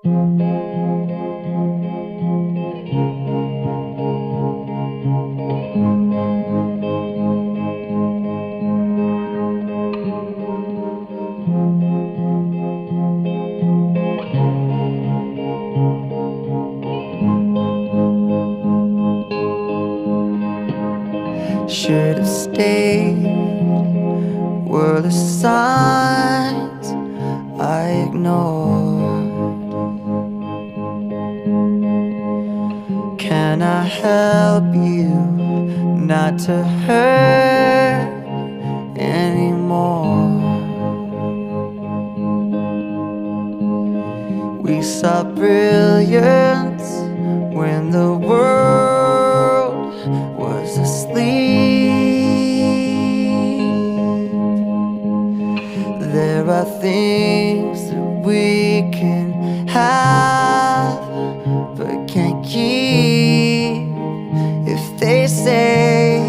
Should have stayed, were the signs I ignored. Can I help you not to hurt anymore? We saw brilliance when the world was asleep. There are things that we can have but can't keep. If they say,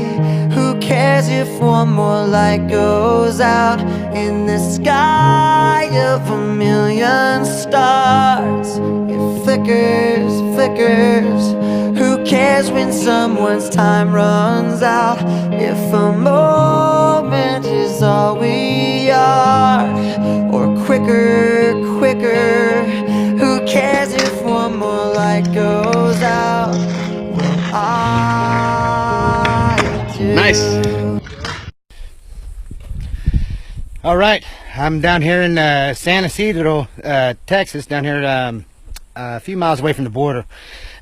who cares if one more light goes out in the sky of a million stars? It flickers, flickers. Who cares when someone's time runs out? If a moment is all we are, or quicker, quicker. Who cares if one more light goes out? Well, I do. Nice. All right, I'm down here in San Ysidro, Texas, down here a few miles away from the border.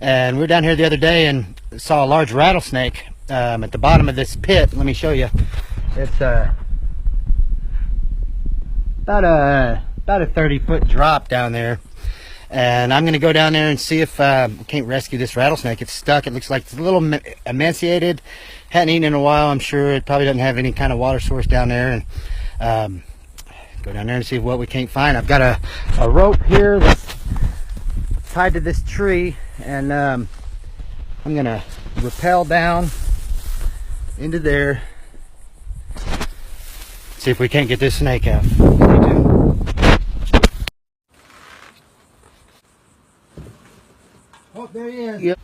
And we were down here the other day and saw a large rattlesnake at the bottom of this pit. Let me show you. It's about a 30-foot drop down there. And I'm going to go down there and see if we can't rescue this rattlesnake. It's stuck. It looks like it's a little emaciated. Hadn't eaten in a while, I'm sure. It probably doesn't have any kind of water source down there. And go down there and see what we can't find. I've got a rope here that's tied to this tree, and I'm going to rappel down into there, see if we can't get this snake out. Oh, there he is. Yep.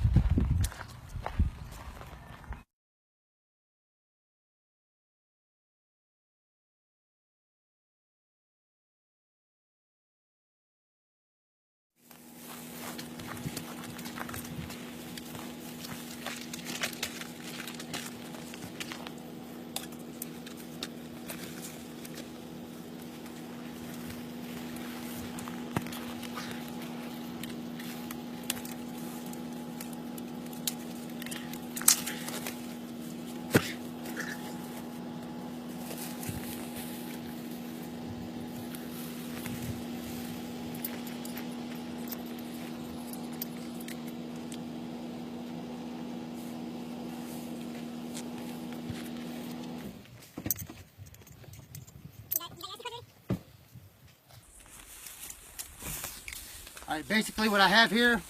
All right, basically what I have here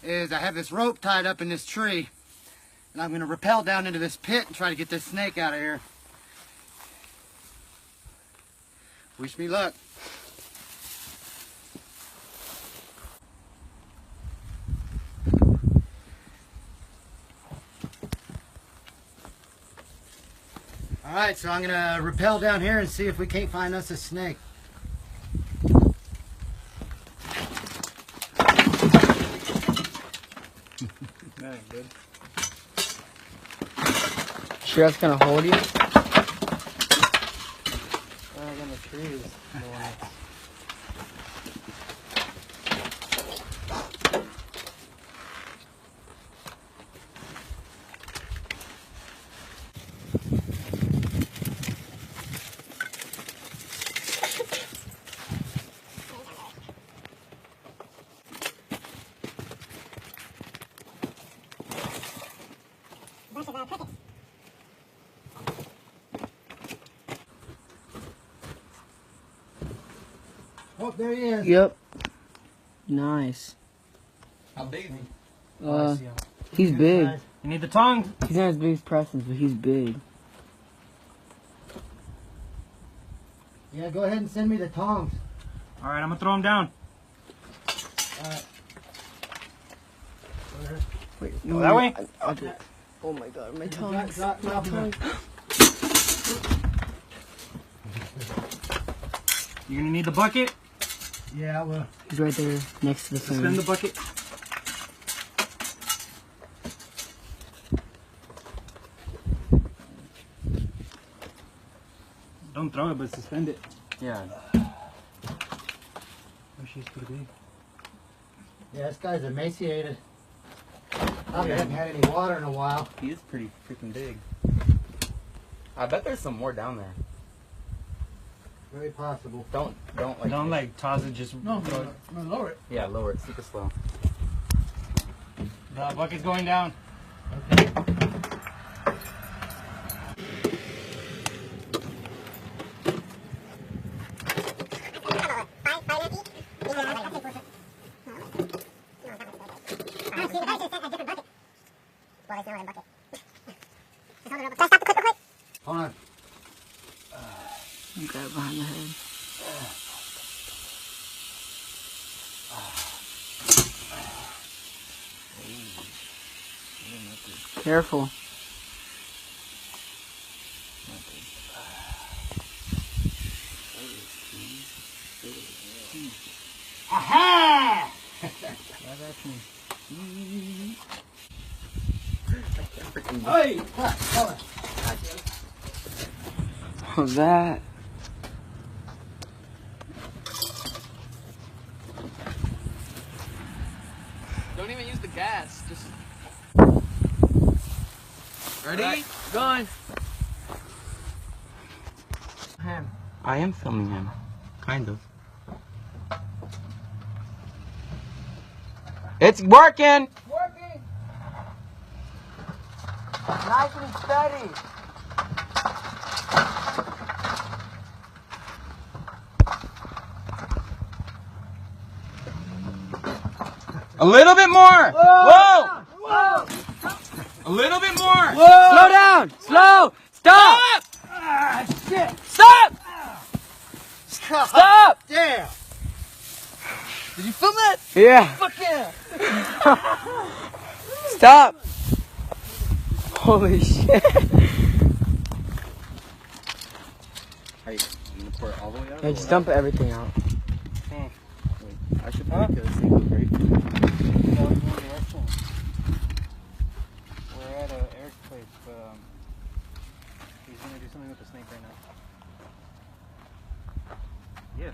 is I have this rope tied up in this tree, and I'm going to rappel down into this pit and try to get this snake out of here. Wish me luck. All right, so I'm going to rappel down here and see if we can't find us a snake. That ain't good. Sure that's gonna hold you? On the trees. Oh, there he is. Yep. Nice. How big is he? He's big. You need the tongs? He's not as big as Preston's, but he's big. Yeah, go ahead and send me the tongs. Alright, I'm gonna throw him down. Wait, Oh, that way? I'll do it. Oh my god, my tongue. My tongue. You're gonna need the bucket. Yeah, I will. He's right there next to the Spin phone. the bucket. Don't throw it, but suspend it. Yeah. Oh, she's pretty big. Yeah, this guy's emaciated. Probably hasn't had any water in a while. He is pretty freaking big. I bet there's some more down there. Very possible. Don't like. Don't like toss it. Just No, lower it. Yeah, lower it super slow. The bucket's going down. Okay. Hold on. You grab it behind the head. Careful. Aha! Hey! What's that? Don't even use the gas. Just ready? Going. I am filming him. Kind of. It's working! Working. Nice and steady. A little bit more! Whoa! Whoa! A little bit more! Slow down! Slow! Stop! Ah, shit! Stop! Stop! Damn! Did you film that? Yeah. Fuck yeah! Stop! Holy shit. Are you gonna pour it all the way out? Yeah, just dump everything out. I should probably get a single break. We're at Eric's place, but he's gonna do something with the snake right now. Yes.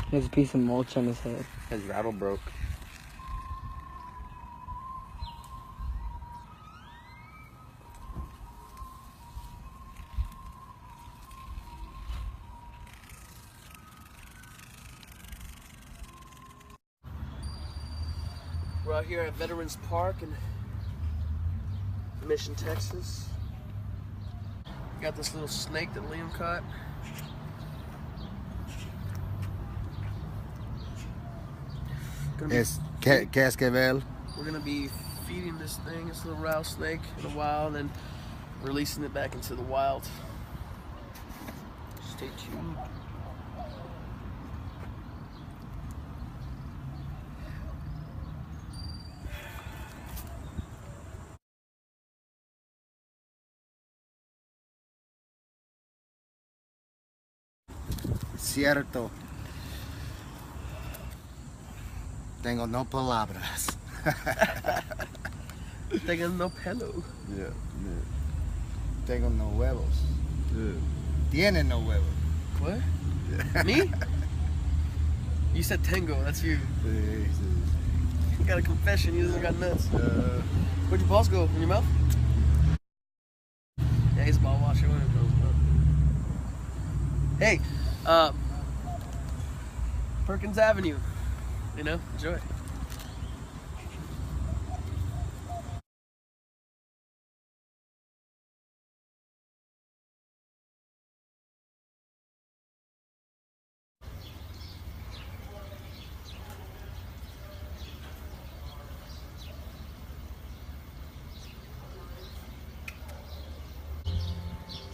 He has a piece of mulch on his head. His rattle broke. We're out here at Veterans Park in Mission, Texas. Got this little snake that Liam caught. Es cascabel. We're gonna be feeding this thing, this little rattlesnake, in a while, and then releasing it back into the wild. Stay tuned. Cierto. Tengo no palabras. Tengo no pelo. Yeah. Tengo no huevos. Tiene no huevos. What? Me? You said tango, that's you. You got a confession, you got nuts. Where'd your balls go? In your mouth? Yeah, he's a ball washer. Hey, Perkins Avenue. You know, enjoy.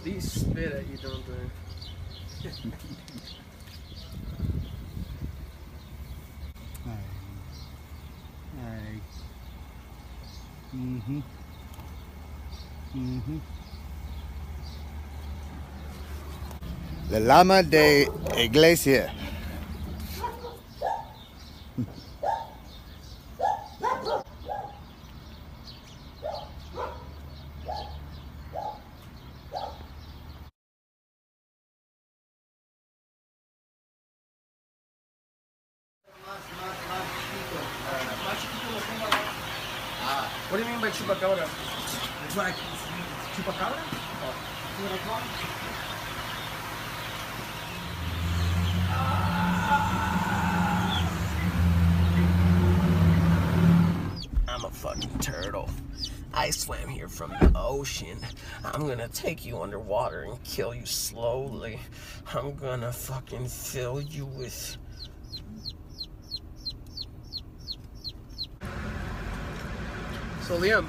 These spit at you, don't they? Hey. Mm-hmm. Mm-hmm. La Lama de Iglesia. What do you mean by chupacabra? That's what I chupacabra? That's what I call it? I'm a fucking turtle. I swam here from the ocean. I'm gonna take you underwater and kill you slowly. I'm gonna fucking fill you with... So Liam,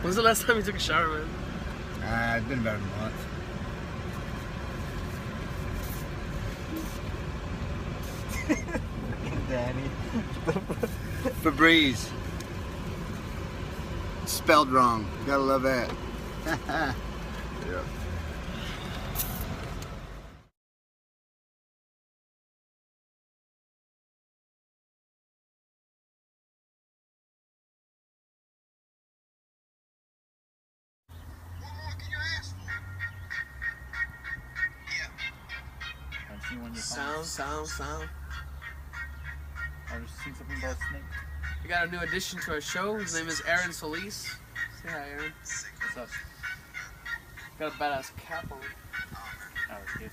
when's the last time you took a shower, man? It's been about a month. Danny. Febreze. Spelled wrong. Gotta love that. Yeah. Sound. I was seeing something about a snake. We got a new addition to our show. His name is Aaron Solis. Say hi, Aaron. What's up? Got a badass cap on. Oh, good.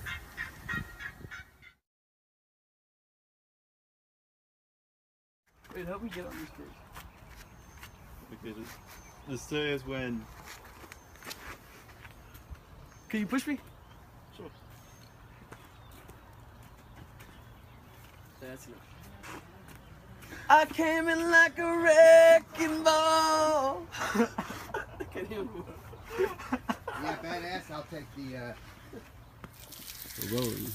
Wait, help me get on your stage. Because the story is when. Can you push me? Sure. That's enough. I came in like a wrecking ball. Can you move? Yeah, badass. I'll take the rolling.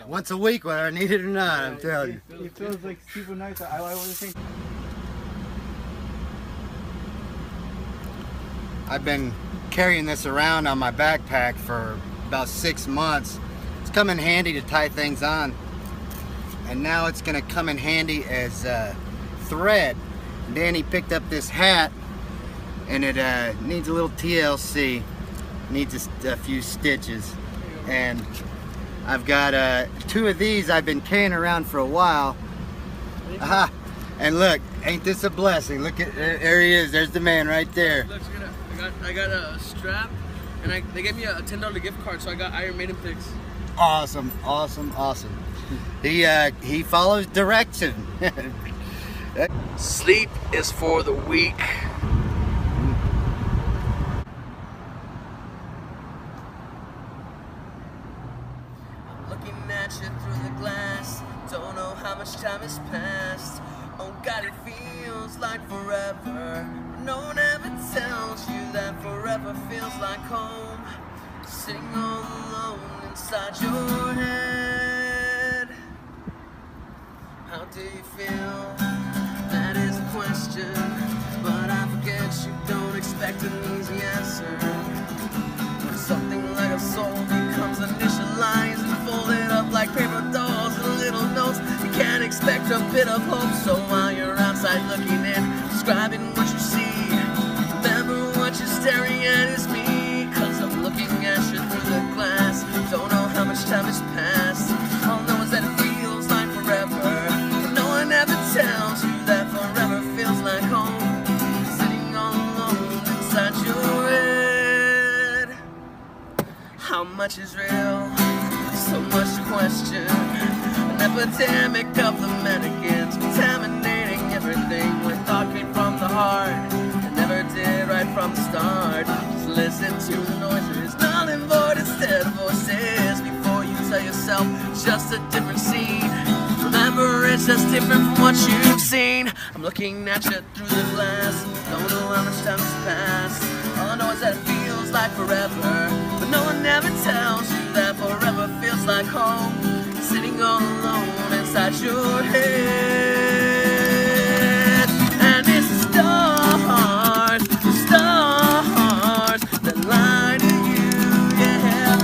Once a week, whether I need it or not, I'm telling you. It feels like super nice. I was just saying. I've been carrying this around on my backpack for about 6 months. It's come in handy to tie things on. And now it's gonna come in handy as thread. Danny picked up this hat and it needs a little TLC. Needs a few stitches. And I've got 2 of these I've been carrying around for a while. Aha! And look, ain't this a blessing? Look at, there he is, there's the man right there. Look, I got a strap, and they gave me a $10 gift card, so I got Iron Maiden picks. Awesome. He follows direction. Sleep is for the weak. I'm looking at you through the glass. Don't know how much time has passed. Oh God, it feels like forever. No one ever tells you that forever feels like home. Sitting all alone inside your head. How do you feel? That is the question. But I forget you don't expect an easy answer. When something like a soul becomes initialized and folded up like paper dolls and little notes, you can't expect a bit of hope. So while you're outside looking in, describing what you see, remember what you're staring at is me. Cause I'm looking at you through the glass. Don't know how much time has passed. All I know is that it feels like forever. But no one ever tells you that forever feels like home. Sitting all alone inside your head. How much is real? So much to question. An epidemic of the mannequins, contaminating everything. When thought came from the heart, and never did right from the start. Just listen to the noises, null and void instead of voices. Before you tell yourself it's just a different scene, remember it's it's just different from what you've seen. I'm looking at you through the glass. Don't know how much time has passed. All I know is that it feels like forever, but no one ever tells you that forever feels like home. Sitting all alone inside your head. And it's the stars that lie to you, yeah.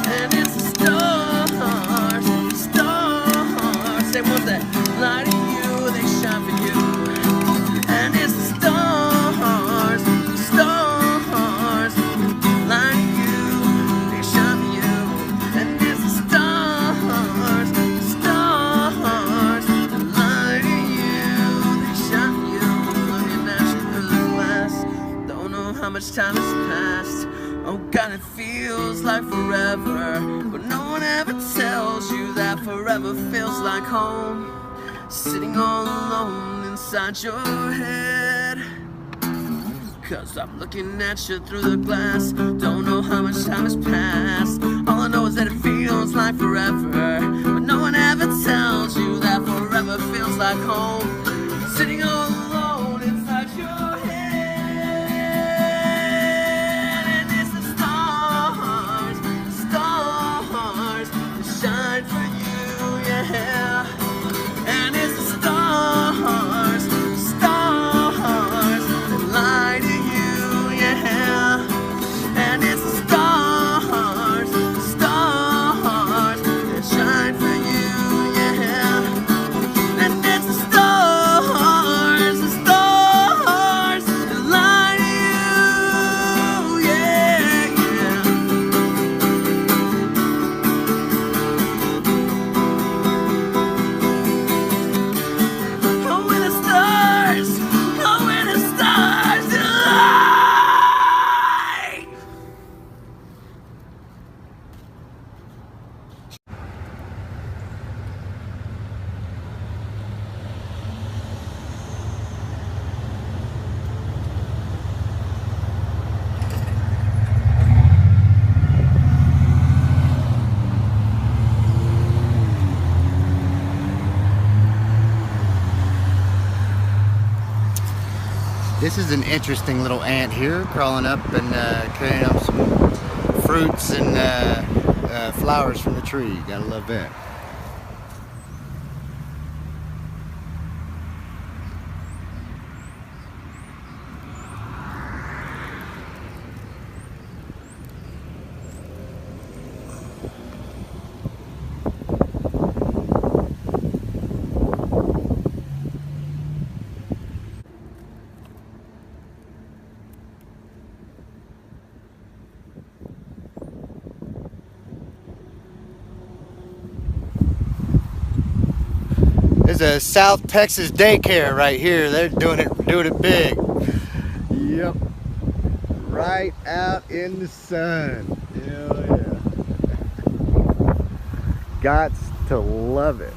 And it's the stars, they ones that lie to you, they shine for you. And it's the stars lie to you, they shine for you. And it's the stars that lie to you, they shine for you. Looking at you through the glass, don't know how much time has passed. Oh God, it feels like forever, but no one ever tells you that forever feels like home. Sitting all alone inside your head. Cause I'm looking at you through the glass. Don't know how much time has passed. All I know is that it feels like forever, but no one ever tells you that forever feels like home. Sitting all alone inside your head. And it's the stars that shine for you, yeah. And it's the stars that lie to you, yeah. And it's the stars that shine for you, yeah. And it's the stars that lie to you, yeah, yeah. Oh, when the stars align. This is an interesting little ant here, crawling up and carrying up some fruits and flowers from the tree. Gotta love that. There's a South Texas daycare right here. They're doing it big. Yep. Right out in the sun. Hell yeah. Gots to love it.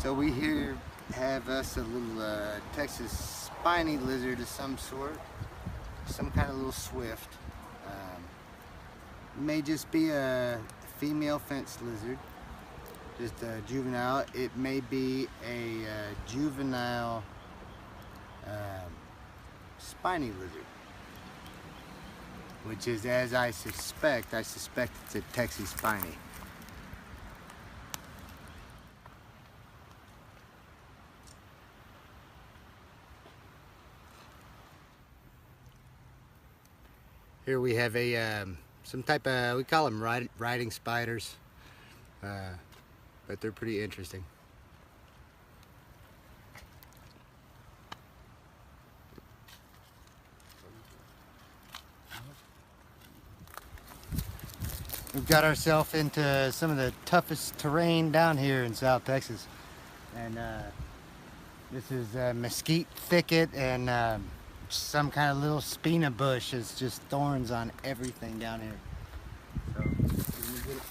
So we here have us a little Texas spiny lizard of some sort, some kind of little swift. May just be a female fence lizard, just a juvenile. It may be a juvenile spiny lizard, which is, as I suspect it's a Texas spiny. Here we have a some type of, we call them riding spiders, but they're pretty interesting. We've got ourselves into some of the toughest terrain down here in South Texas. And this is mesquite thicket and some kind of little spina bush. It's just thorns on everything down here. So, let me get it.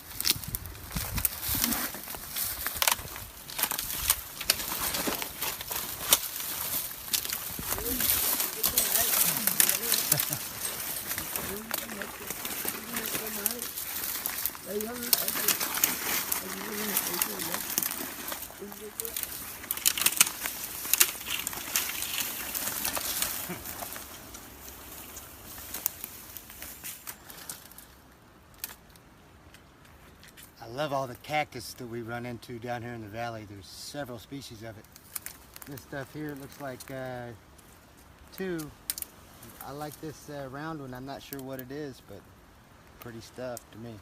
I love all the cactus that we run into down here in the valley. There's several species of it. This stuff here looks like 2. I like this round one. I'm not sure what it is, but pretty stuff to me.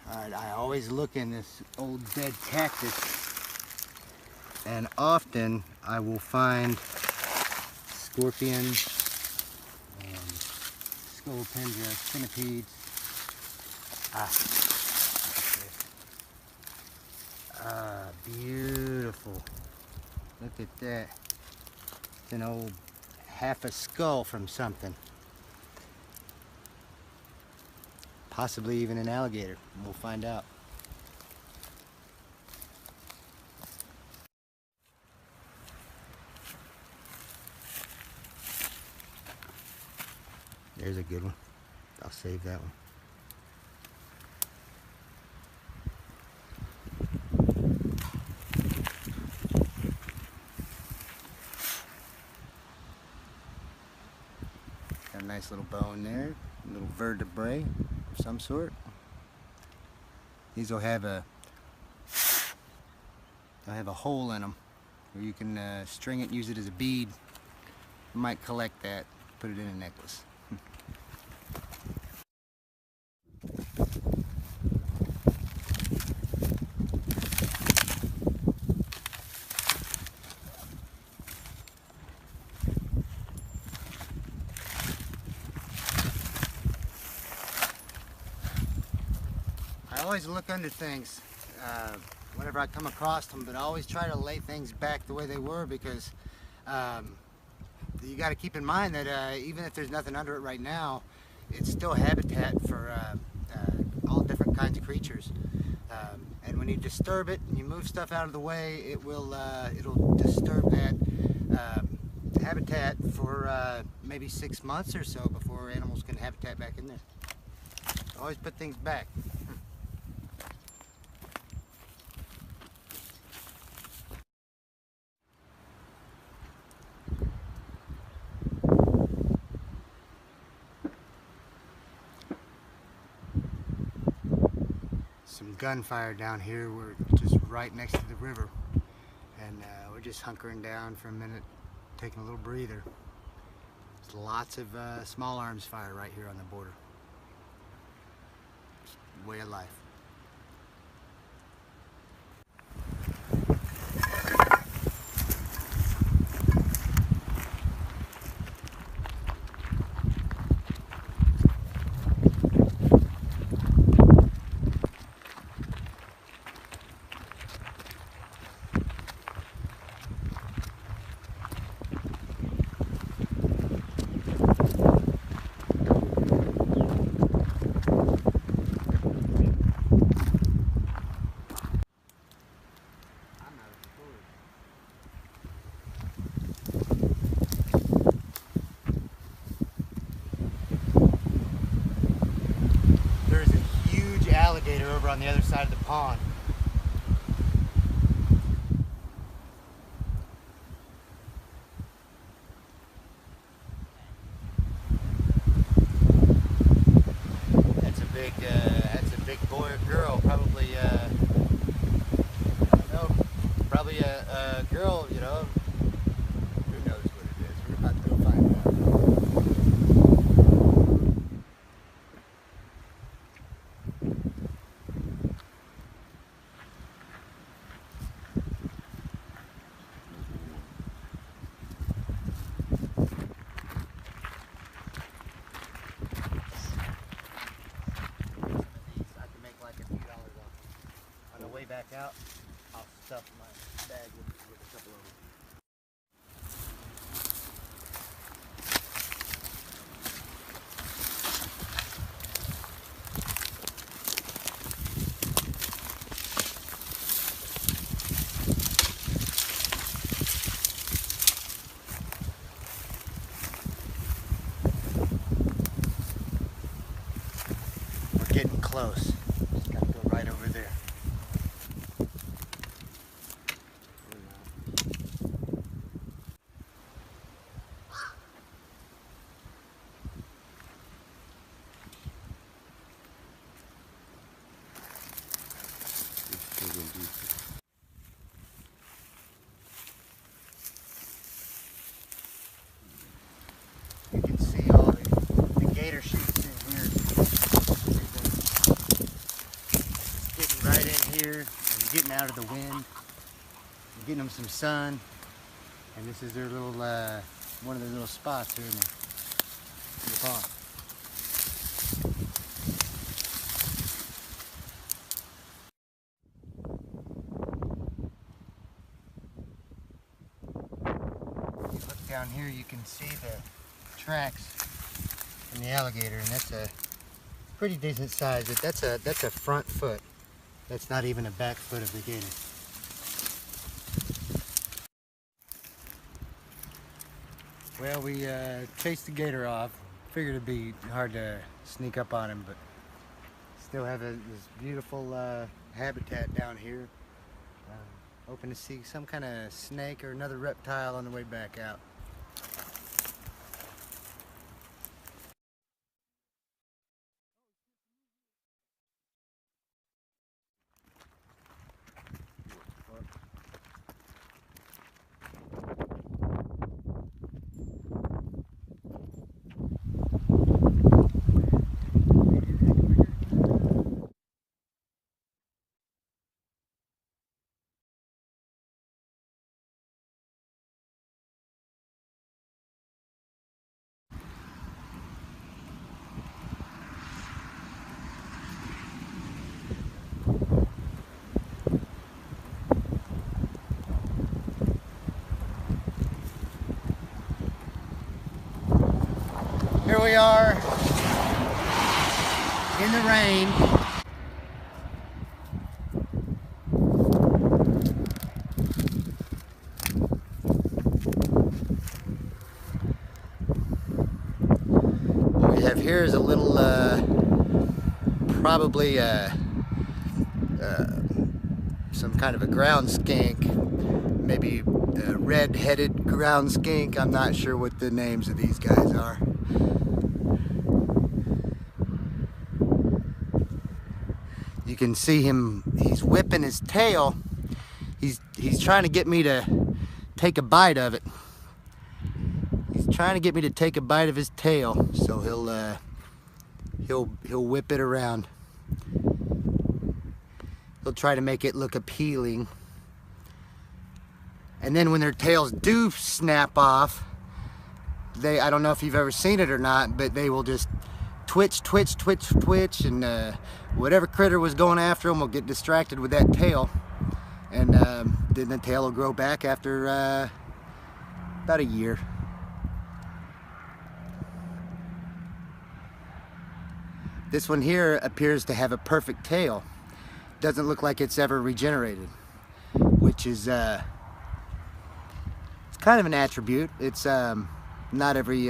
Alright, I always look in this old dead cactus, and often I will find scorpions, scolopendra, centipedes. Beautiful. Look at that. It's an old half a skull from something. Possibly even an alligator. We'll find out. There's a good one. I'll save that one. Got a nice little bone there, a little vertebrae of some sort. These will have a hole in them where you can string it and use it as a bead. You might collect that, put it in a necklace. I always look under things whenever I come across them, but I always try to lay things back the way they were, because you got to keep in mind that even if there's nothing under it right now, it's still habitat for all different kinds of creatures. And when you disturb it and you move stuff out of the way, it'll disturb that habitat for maybe 6 months or so before animals can habitat back in there. Always put things back. Some gunfire down here. We're just right next to the river, and we're just hunkering down for a minute, taking a little breather. There's lots of small arms fire right here on the border. It's way of life. Alligator over on the other side of the pond. That's a big boy or girl, probably I don't know, probably a girl, you know. Who knows what it is? We're about to go find out. stuff in my bag with a couple of them. We're getting close. Just gotta go right over there. You can see all the gator shoots in here. Getting right in here and getting out of the wind, getting them some sun, and this is their little one of their little spots here in the pond. You look down here, you can see the tracks from the alligator, and that's a pretty decent size. That's a front foot. That's not even a back foot of the gator. Well, we chased the gator off. Figured it'd be hard to sneak up on him, but still have this beautiful habitat down here. Hoping to see some kind of snake or another reptile on the way back out. Here we are in the rain. What we have here is a little, probably some kind of a ground skink, maybe a red-headed ground skink. I'm not sure what the names of these guys are. You can see him, he's whipping his tail. He's trying to get me to take a bite of it. He's trying to get me to take a bite of his tail, so he'll whip it around. He'll try to make it look appealing. And then when their tails do snap off, I don't know if you've ever seen it or not, but they will just twitch, twitch, twitch, twitch, and whatever critter was going after them will get distracted with that tail, and then the tail will grow back after about a year. This one here appears to have a perfect tail. Doesn't look like it's ever regenerated, which is it's kind of an attribute. It's not every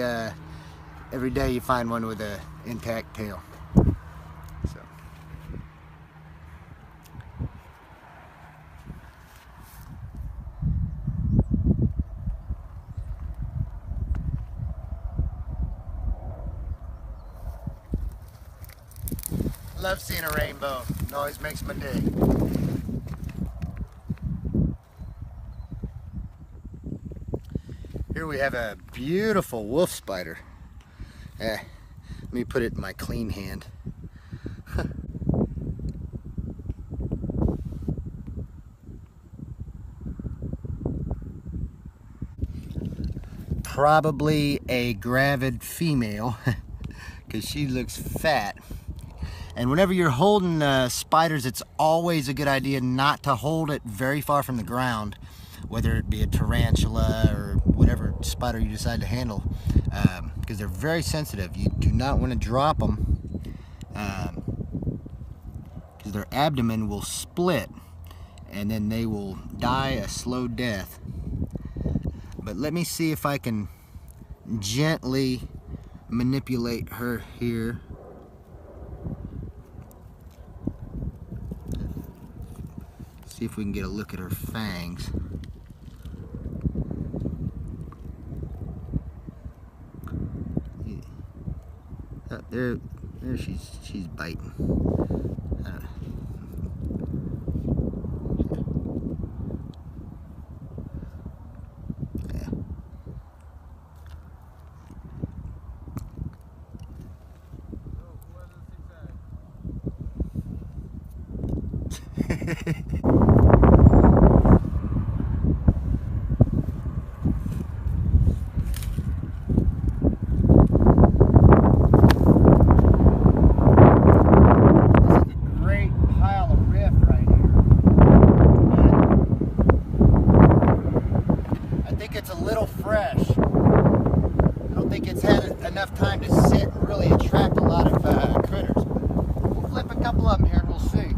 day you find one with an intact tail. So. Love seeing a rainbow. It always makes my day. Here we have a beautiful wolf spider. Let me put it in my clean hand. Probably a gravid female because she looks fat. And whenever you're holding spiders, it's always a good idea not to hold it very far from the ground, whether it be a tarantula or whatever spider you decide to handle, because they're very sensitive. You do not want to drop them, because their abdomen will split and then they will die a slow death. But let me see if I can gently manipulate her here. See if we can get a look at her fangs. There she's biting. It's a little fresh. I don't think it's had enough time to sit and really attract a lot of critters. We'll flip a couple of them here and we'll see.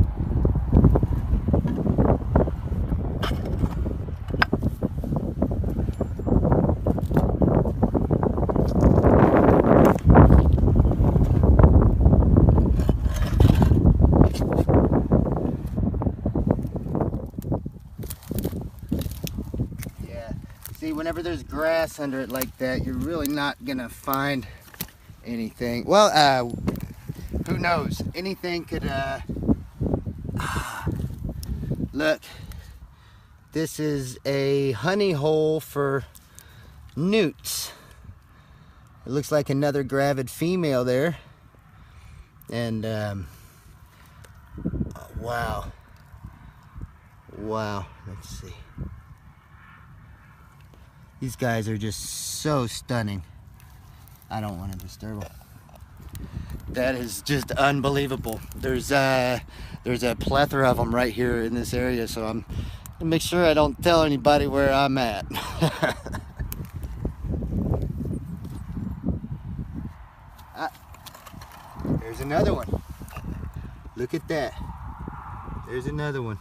See, whenever there's grass under it like that, you're really not gonna find anything. Well, who knows? Anything could, look, this is a honey hole for newts. It looks like another gravid female there. And, wow. Wow, let's see. These guys are just so stunning. I don't want to disturb them. That is just unbelievable. There's a plethora of them right here in this area, so I'm gonna make sure I don't tell anybody where I'm at. There's another one. Look at that. There's another one.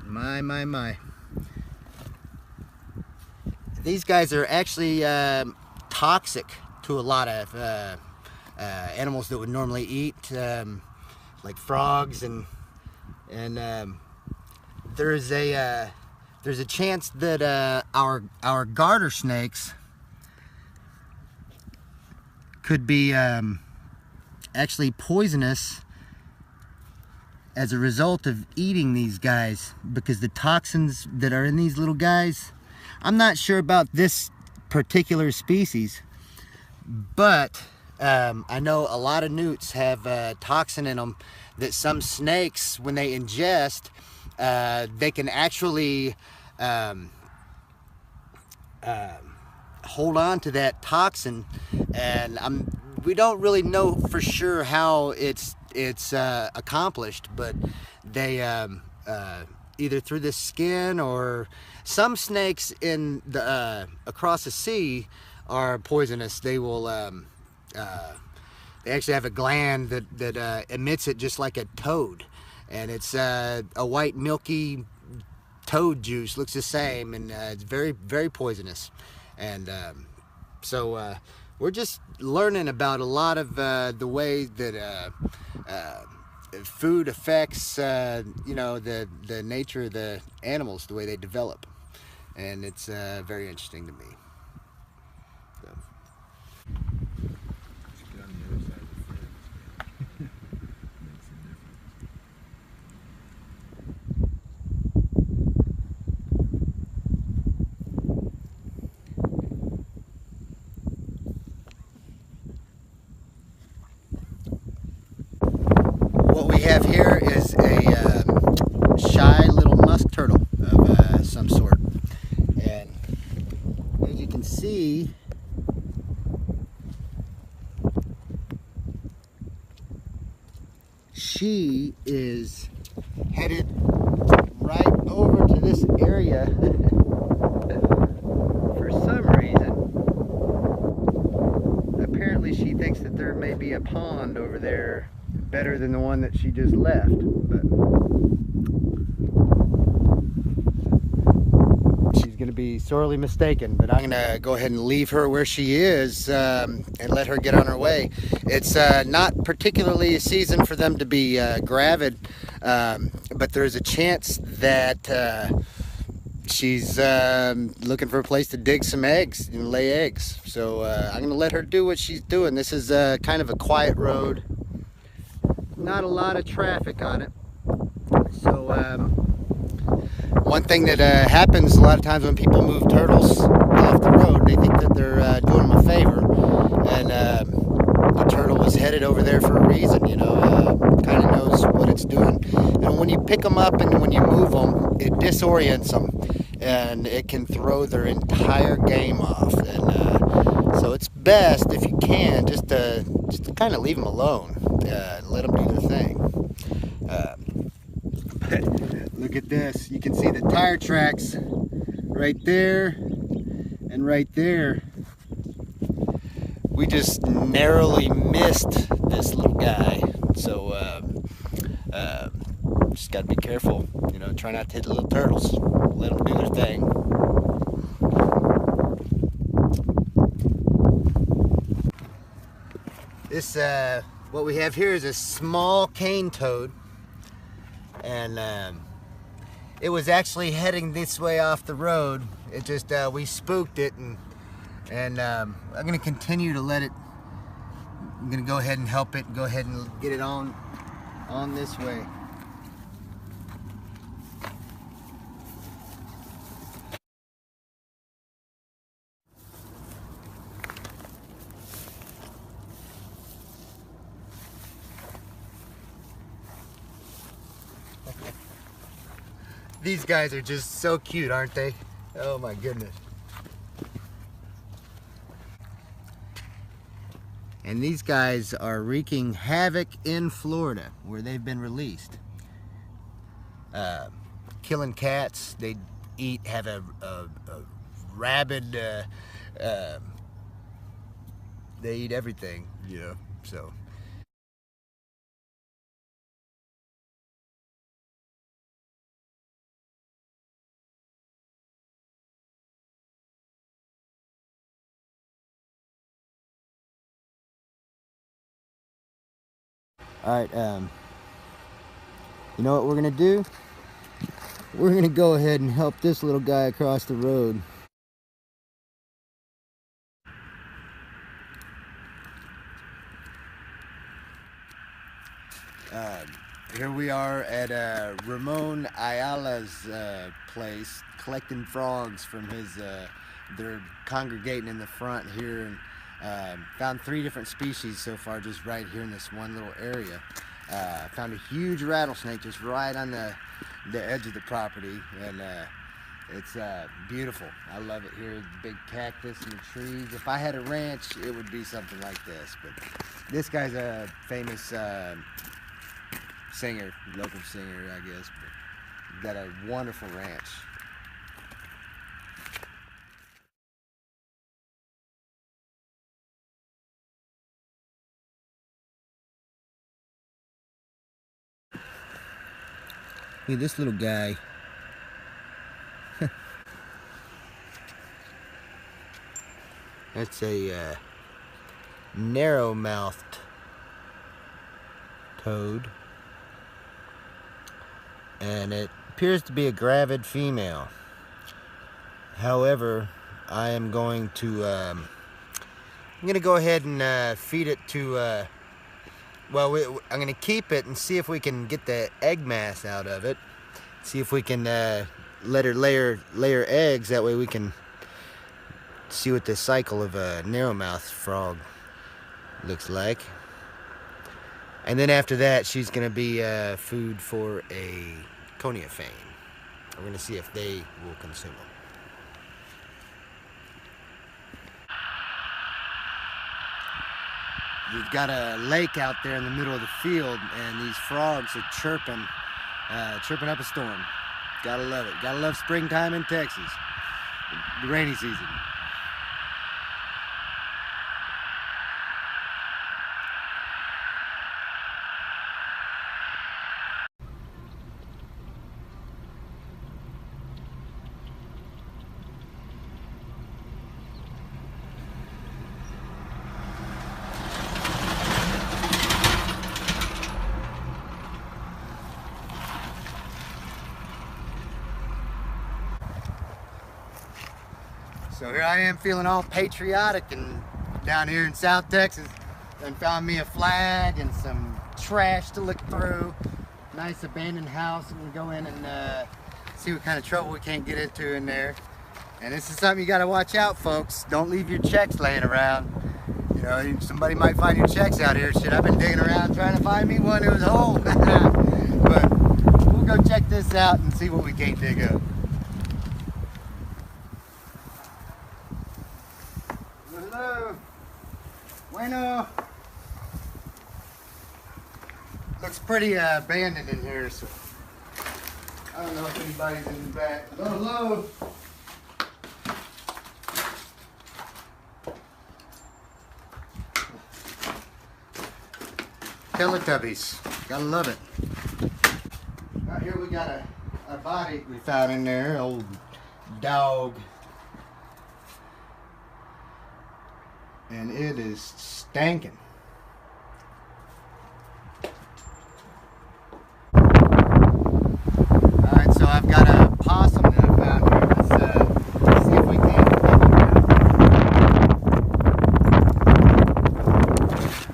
My. These guys are actually toxic to a lot of animals that would normally eat, like frogs, and there's a chance that our garter snakes could be actually poisonous as a result of eating these guys, because the toxins that are in these little guys, I'm not sure about this particular species, but I know a lot of newts have toxin in them that some snakes, when they ingest, they can actually hold on to that toxin, and we don't really know for sure how it's accomplished, but they either through the skin, or some snakes in the across the sea are poisonous. They will they actually have a gland that emits it just like a toad, and it's a white milky toad juice, looks the same, and it's very, very poisonous. And so we're just learning about a lot of the way that food affects you know, the nature of the animals, the way they develop, and it's very interesting to me. So. Get on the other side of the fence. Makes a difference. What we have here is a shy little musk turtle of some sort, and as you this area for some reason. Apparently she thinks that there may be a pond over there better than the one that she just left, but she's gonna be sorely mistaken. But I'm gonna go ahead and leave her where she is and let her get on her way. It's not particularly a season for them to be gravid, but there's a chance that she's looking for a place to dig some eggs and lay eggs. So I'm gonna let her do what she's doing. This is kind of a quiet road, not a lot of traffic on it. So one thing that happens a lot of times when people move turtles off the road, they think that they're doing them a favor, and the turtle was headed over there for a reason, you know, kind of knows what it's doing. And when you pick them up and when you move them, it disorients them, and it can throw their entire game off. And so it's best, if you can, just to kind of leave them alone, and let them do their thing. Look at this. You can see the tire tracks right there and right there. We just narrowly missed this little guy, so just got to be careful. You know, try not to hit the little turtles. Let them do their thing. This what we have here is a small cane toad, and it was actually heading this way off the road. It just we spooked it, and I'm gonna continue to let it. I'm gonna go ahead and help it. Go ahead and get it on this way. These guys are just so cute, aren't they? Oh my goodness. And these guys are wreaking havoc in Florida, where they've been released. Killing cats. They have a rabid, they eat everything, you know, so. Alright, you know what we're gonna do? We're gonna go ahead and help this little guy across the road. Here we are at Ramon Ayala's place, collecting frogs from his, they're congregating in the front here, and found 3 different species so far just right here in this one little area. Found a huge rattlesnake just right on the edge of the property, and it's beautiful. I love it here. Big cactus and the trees. If I had a ranch, it would be something like this. But this guy's a famous singer, local singer, I guess. But got a wonderful ranch. Look at this little guy. That's a narrow-mouthed toad. And it appears to be a gravid female. However, I am going to I'm going to go ahead and feed it to well, I'm going to keep it and see if we can get the egg mass out of it. See if we can let her lay her eggs. That way we can see what the cycle of a narrow-mouthed frog looks like. And then after that, she's going to be food for a coniophaine. We're going to see if they will consume them. We've got a lake out there in the middle of the field, and these frogs are chirping up a storm Gotta love it. Gotta love springtime in Texas. The rainy season. So here I am feeling all patriotic and down here in South Texas. And found me a flag and some trash to look through. Nice abandoned house. We can go in and see what kind of trouble we can't get into in there. And this is something you got to watch out, folks. Don't leave your checks laying around. You know, somebody might find your checks out here. Shit, I've been digging around trying to find me one who was home. But we'll go check this out and see what we can't dig up. Hello. Bueno. Looks pretty abandoned in here, so I don't know if anybody's in the back. Hello, hello. Teletubbies. Gotta love it. Right here we got a body we found in there, old dog. And it is stankin'. Alright, so I've got a possum that I found here. Let's see if we can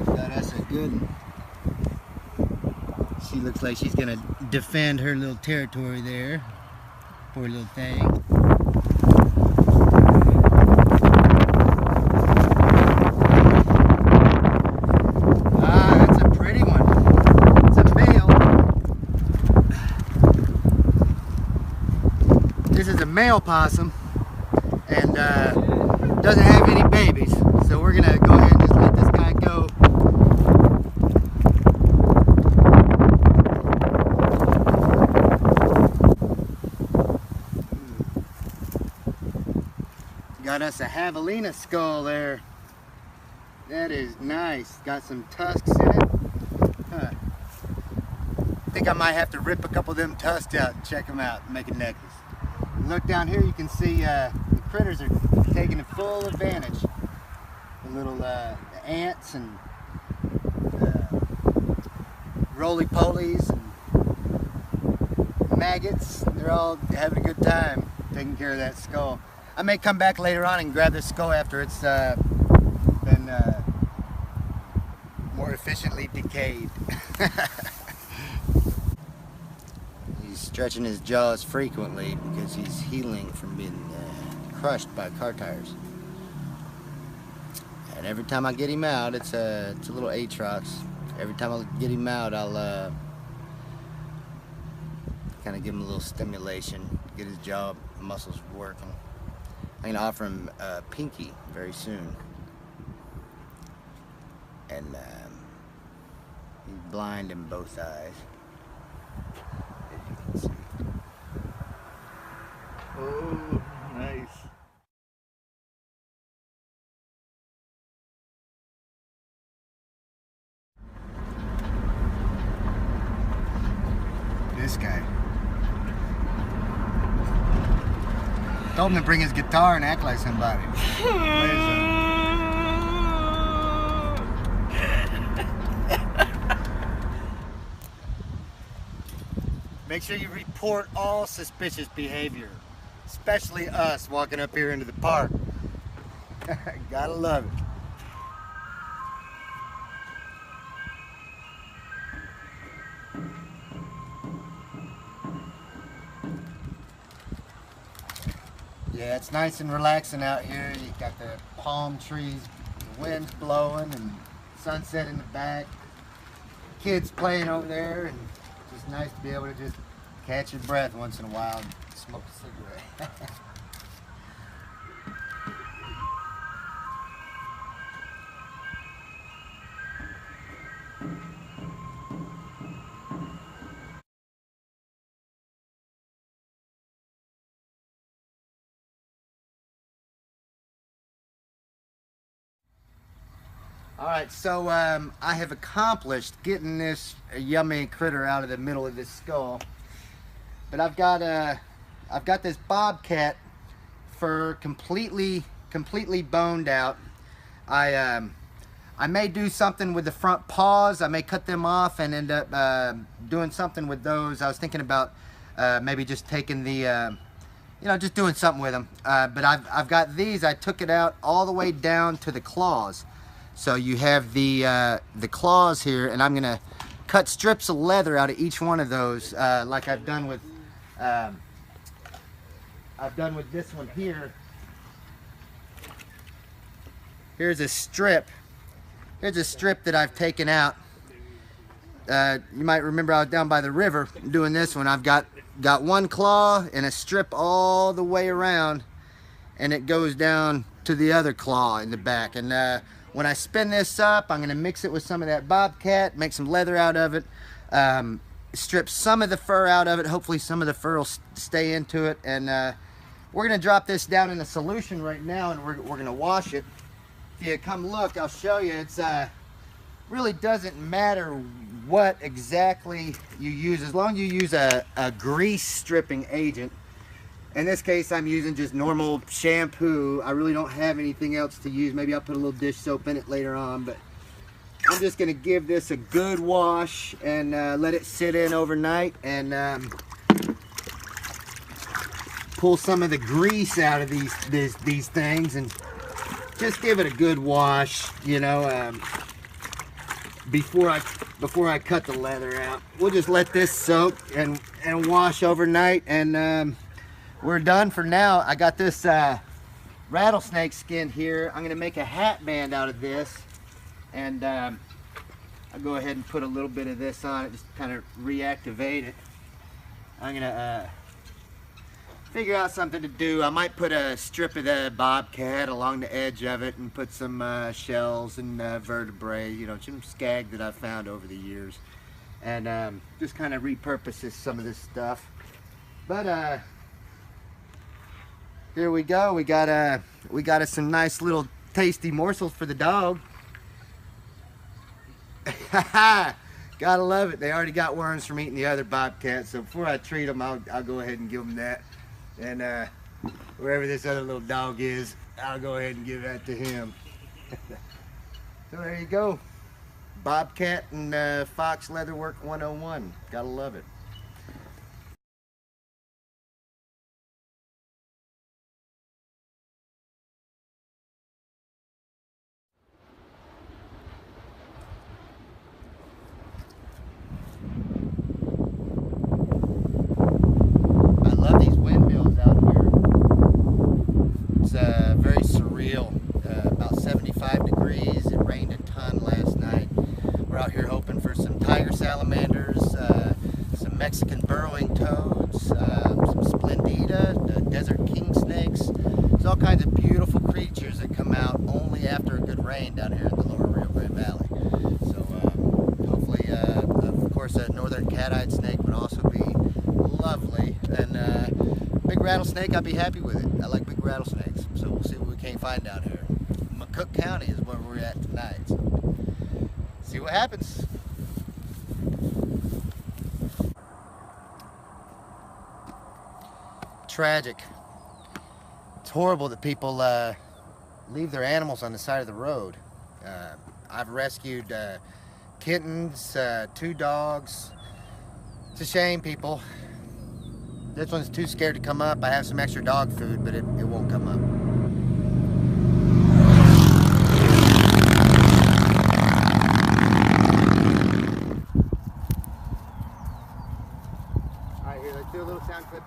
got us a good one. She looks like she's gonna defend her little territory there. Poor little thing. This is a male possum and doesn't have any babies, so we're gonna go ahead and just let this guy go. Got us a javelina skull there. That is nice. Got some tusks in it. Huh. I think I might have to rip a couple of them tusks out and check them out and make a necklace. Look down here, you can see the critters are taking full advantage. The little ants and roly-polies and maggots, they're all having a good time taking care of that skull. I may come back later on and grab this skull after it's been more efficiently decayed. He's stretching his jaws frequently because he's healing from being crushed by car tires. And every time I get him out, it's a little Atrox. Every time I get him out, I'll kind of give him a little stimulation, get his jaw muscles working. I'm gonna offer him a pinky very soon. And he's blind in both eyes. As you can see. Oh, nice. This guy. Told him to bring his guitar and act like somebody. Make sure you report all suspicious behavior, especially us walking up here into the park. Gotta love it. Yeah, it's nice and relaxing out here. You got the palm trees, the wind's blowing, and sunset in the back. Kids playing over there, and it's just nice to be able to just catch your breath once in a while and smoke a cigarette. All right, so I have accomplished getting this yummy critter out of the middle of this skull, but I've got this bobcat fur completely boned out. I may do something with the front paws. I may cut them off and end up doing something with those. I was thinking about maybe just taking the you know, just doing something with them. But I've got these. I took it out all the way down to the claws. So you have the claws here, and I'm gonna cut strips of leather out of each one of those, like I've done with this one here. Here's a strip. Here's a strip that I've taken out. You might remember I was down by the river doing this one. I've got one claw and a strip all the way around, and it goes down to the other claw in the back. And when I spin this up, I'm gonna mix it with some of that bobcat, make some leather out of it, strip some of the fur out of it. Hopefully some of the fur will stay into it. And we're gonna drop this down in a solution right now, and we're gonna wash it. If you come look, I'll show you. It's really doesn't matter what exactly you use, as long as you use a grease stripping agent. In this case, I'm using just normal shampoo. I really don't have anything else to use. Maybe I'll put a little dish soap in it later on, but I'm just gonna give this a good wash and let it sit in overnight, and pull some of the grease out of these things, and just give it a good wash, you know, before I cut the leather out. We'll just let this soak and wash overnight, and we're done for now. I got this rattlesnake skin here. I'm gonna make a hat band out of this, and I'll go ahead and put a little bit of this on it, just to kind of reactivate it. I'm gonna figure out something to do. I might put a strip of the bobcat along the edge of it and put some shells and vertebrae, you know, some skag that I've found over the years, and just kind of repurpose some of this stuff. But here we go. We got us some nice little tasty morsels for the dog. Gotta love it. They already got worms from eating the other bobcats, so before I treat them, I'll go ahead and give them that. And wherever this other little dog is, I'll go ahead and give that to him. So there you go. Bobcat and Fox Leatherwork 101. Gotta love it. Very surreal. About 75 degrees. It rained a ton last night. We're out here hoping for some tiger salamanders, some Mexican burrowing toads, some splendida, the desert king snakes. There's all kinds of beautiful creatures that come out only after a good rain down here in the lower Rio Grande Valley. So hopefully, of course, a northern cat-eyed snake would also be lovely. And big rattlesnake, I'd be happy with it. I like big rattlesnakes. So we'll see what we can't find down here. McCook County is where we're at tonight. So see what happens. Tragic. It's horrible that people leave their animals on the side of the road. I've rescued kittens, 2 dogs. It's a shame, people. This one's too scared to come up. I have some extra dog food, but it won't come up. All right, here, let's do a little sound clip.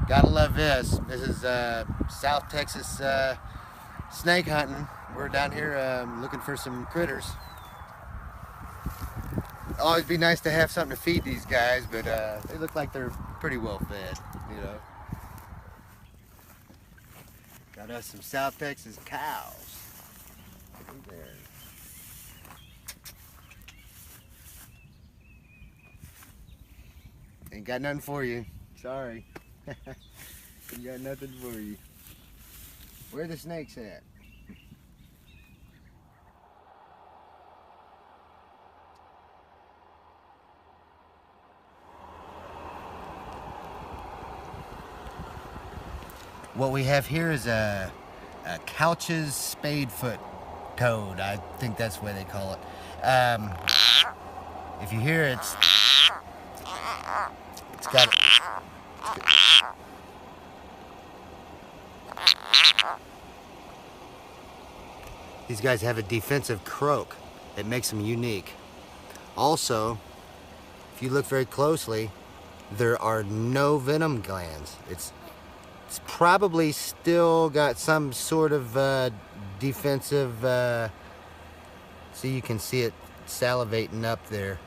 Gotta love this. This is South Texas snake hunting. We're down here looking for some critters. Always be nice to have something to feed these guys, but they look like they're pretty well fed, you know. Got us some South Texas cows. Look there. Ain't got nothing for you. Sorry. Ain't got nothing for you. Where are the snakes at? What we have here is a Couch's spadefoot toad. I think that's the way they call it. If you hear it, it's got. These guys have a defensive croak that makes them unique. Also, if you look very closely, there are no venom glands. It's probably still got some sort of defensive, so you can see it salivating up there.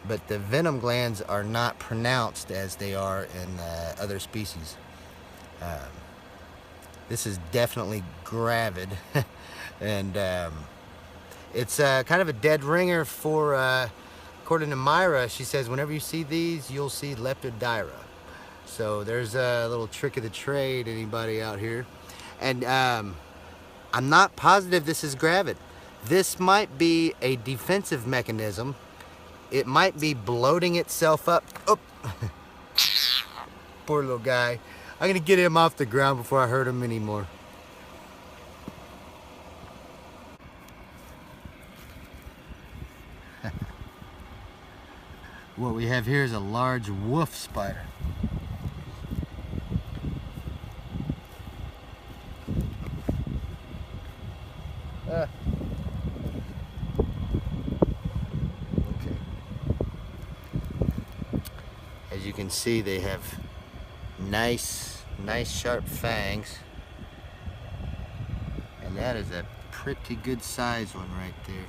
But the venom glands are not pronounced as they are in other species. This is definitely gravid. And it's kind of a dead ringer for, according to Myra, she says whenever you see these, you'll see Leptodyra. So there's a little trick of the trade, anybody out here. And I'm not positive this is gravid. This might be a defensive mechanism. It might be bloating itself up. Oh. Poor little guy. I'm gonna get him off the ground before I hurt him anymore. What we have here is a large wolf spider. Okay. As you can see, they have nice sharp fangs. And that is a pretty good sized one right there.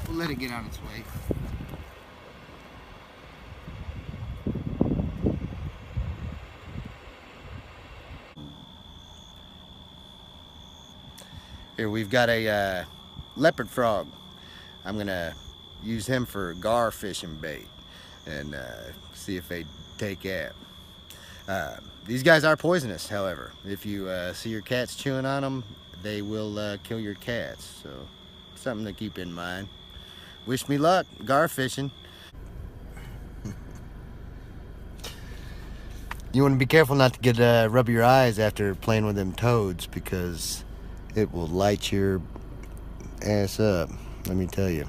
We'll let it get on its way. Here we've got a leopard frog. I'm gonna use him for gar fishing bait and see if they take it. These guys are poisonous, however. If you see your cats chewing on them, they will kill your cats. So something to keep in mind. Wish me luck gar fishing. You want to be careful not to get rub your eyes after playing with them toads, because it will light your ass up, let me tell you.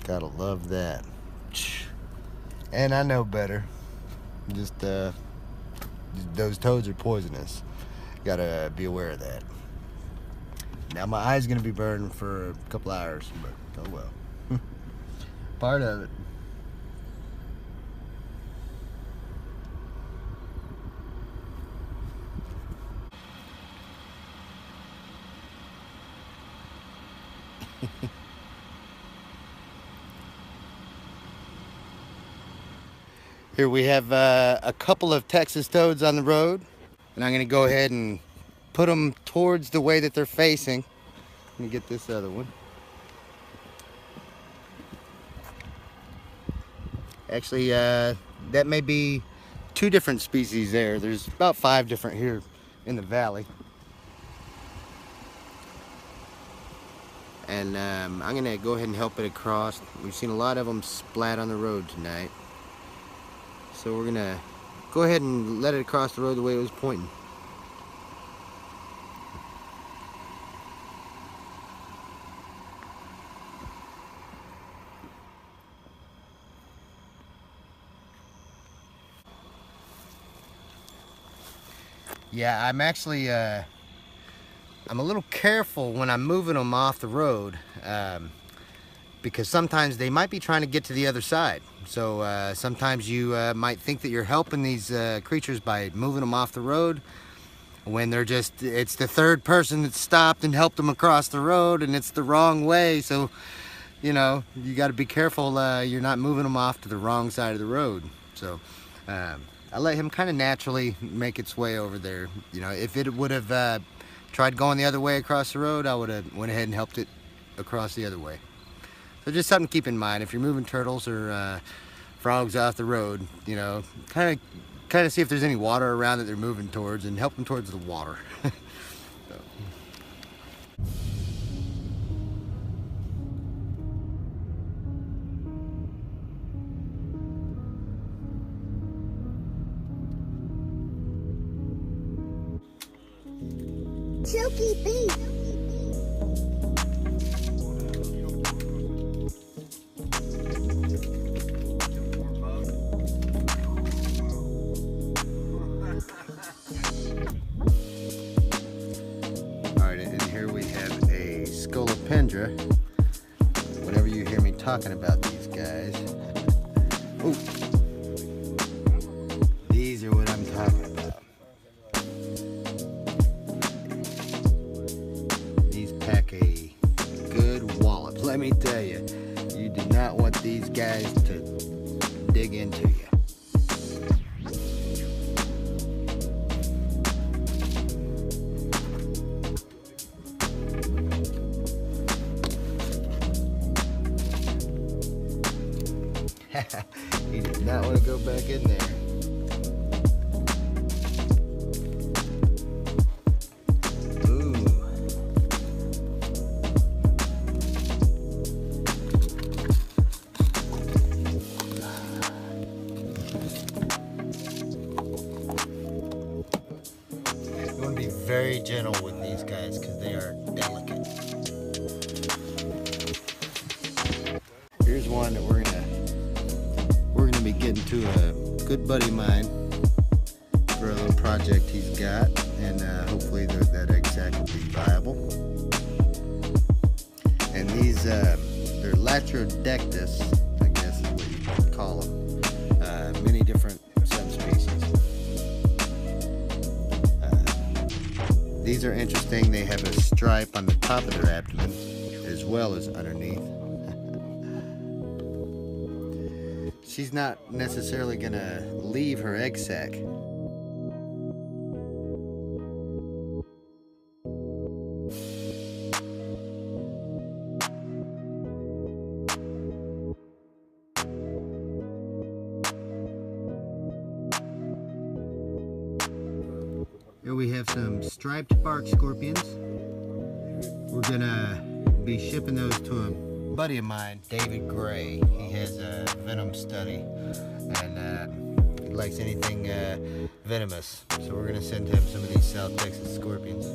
Gotta love that. And I know better. Just, those toads are poisonous. Gotta be aware of that. Now my eye's gonna be burning for a couple hours, but oh well. Part of it. Here we have a couple of Texas toads on the road, and I'm going to go ahead and put them towards the way that they're facing. Let me get this other one. Actually, that may be 2 different species there. There's about 5 different here in the valley. And I'm going to go ahead and help it across. We've seen a lot of them splat on the road tonight. So we're going to go ahead and let it across the road the way it was pointing. Yeah, I'm actually I'm a little careful when I'm moving them off the road, because sometimes they might be trying to get to the other side. So sometimes you might think that you're helping these creatures by moving them off the road, when they're just, it's the third person that stopped and helped them across the road, and it's the wrong way. So, you know, you got to be careful you're not moving them off to the wrong side of the road. So I let him kind of naturally make its way over there. You know, if it would have tried going the other way across the road, I would have went ahead and helped it across the other way. So just something to keep in mind if you're moving turtles or frogs off the road. You know, kind of see if there's any water around that they're moving towards, and help them towards the water. So. Silky beat. Alright, and here we have a Scolopendra. Whenever you hear me talking about these guys, ooh, these are what I'm talking about. These pack a good wallop. Let me tell you, you do not want these guys to dig into you. He did not want to go back in there. Ooh. You want to be very gentle with these guys because they are delicate. Here's one that we're gonna be getting to a good buddy of mine for a little project he's got, and hopefully that egg sac will be viable. And these they're Latrodectus, I guess is what you call them. Many different subspecies. These are interesting. They have a stripe on the top of their abdomen as well as underneath. She's not necessarily gonna leave her egg sac. Here we have some striped bark scorpions. We're gonna be shipping those to a buddy of mine, David Gray. He has a venom study, and he likes anything venomous. So we're gonna send him some of these South Texas scorpions.